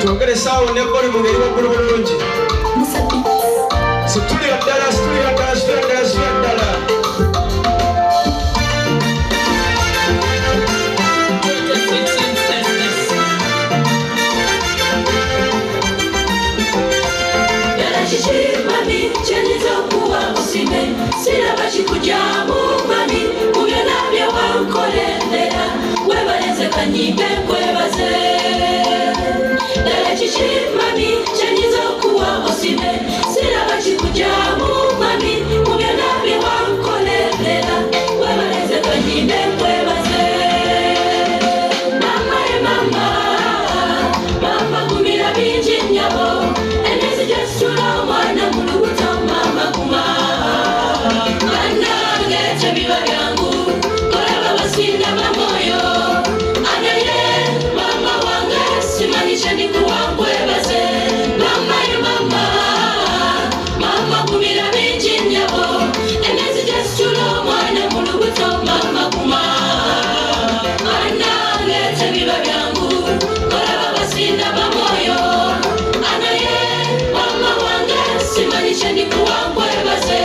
twongere sawo ne koli mu ngeri waggulu bulungi. Situlira ddala, situlira ddala, situlira ddala, situlira ddala. Mami, chenizo kuwa usime, siraba chikujamu mami, mugena bya wankolendera, webaleze kanyibe kwebaze. Dala chichi mami, chenizo kuwa usime, siraba chikujamu mami, mugena bya wankolendera, webaleze kanyibe kwebaze. Mama e mama, mama kumira binji nyabo, enezi jesula mwana mulubuto mama kuma. Mwana ngete biba byangu, koraba wasinda mamoyo. Anaye mama wange, simanisha ni kuwangwe baze. Mama ye mama, mama kumira binji nyabo, enezi jesula mwana mulubuto mama kuma. Mwana ngete biba byangu, koraba wasinda mamoyo. Anaye mama wange, simanisha ni kuwangwe baze.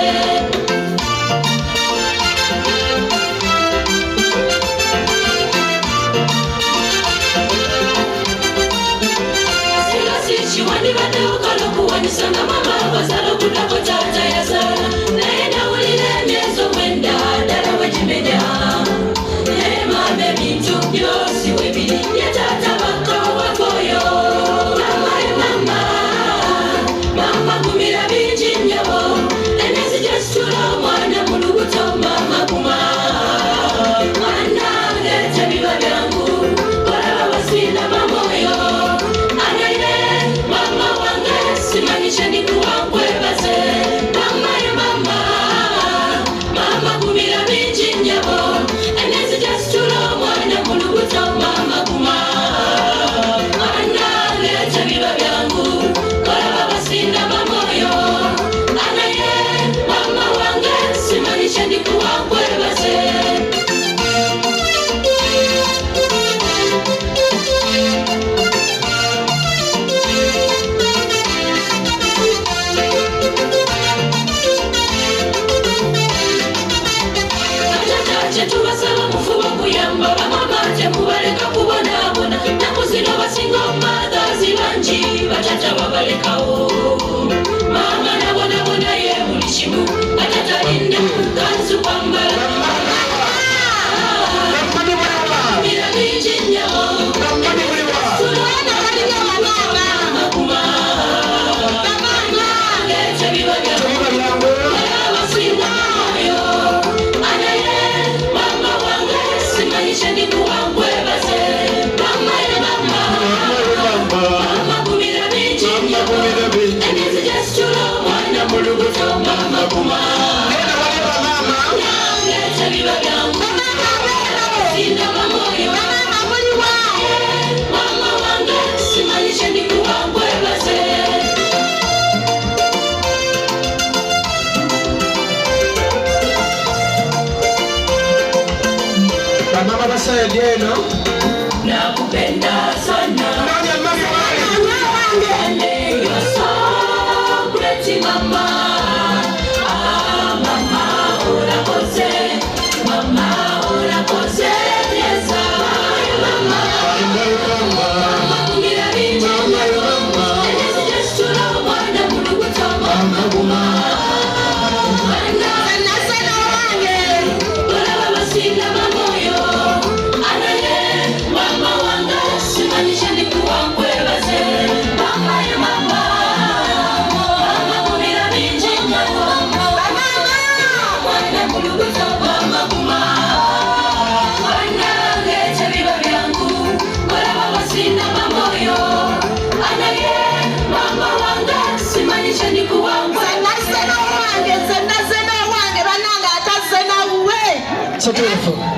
Chiwani badeo kalo kuwanisa na mama bazalo kutako tata ya sana. Naenda ulile miezo mwenda dara wajimeja. Mame bintu yosi webili ya tata wako wakoyo. Mama e mama, mama kumira binji nyabo. Enezi jesula mwana mulubuto mama kuma. Mwana ngete biba byangu, koraba wasina mamoyo. Anaye mama wange, simanisha ni kuwangwe baze. Mama ye mama, mama kumira binji nyabo. Enezi jesula mwana mulubuto mama kuma. Mwana ngete biba byangu, koraba wasina mamoyo. Anaye mama wange, simanisha ni kuwangwe baze. Tubasaba mufuba kuyamba bamama temubaleka kubonabona nakuzino basinga omadhazi bangi batata babalekawo. Mama nabonabona ye buli kimu atatalinda kanzu kwambala. Mira bingi nnyo mama kuma. Ngete biba byangu, abasinga moyo. Anaye mama wange, simanisha ni kuwangwe baze. Mama ye mama, mama kumira binji nyabo. Enezi jesula mwana mulubuto mama kuma. Ngete biba byangu, abasinga mamoyo. Mama wange, simanisha ni kuwangwe baze. Mama basaidia eno. Nakupenda sana. Nani amani wale? And you're so great, mama. Ah, mama, urakoze. Mama, urakoze. Yes, mama. Mama, kumira binji nyabo. Enezi jesula mwana mulubuto mama kuma. Koraba basinda mamoyo. Anaye mama wange, simanisha ni kuwangwe baze. Mama ye mama, mama kumira binji nyabo. Mwana mulubuto mama kuma. Mwana ngete biba byangu, koraba basinda mamoyo. Anaye mama wange, simanisha ni kuwangwe baze. Setufu.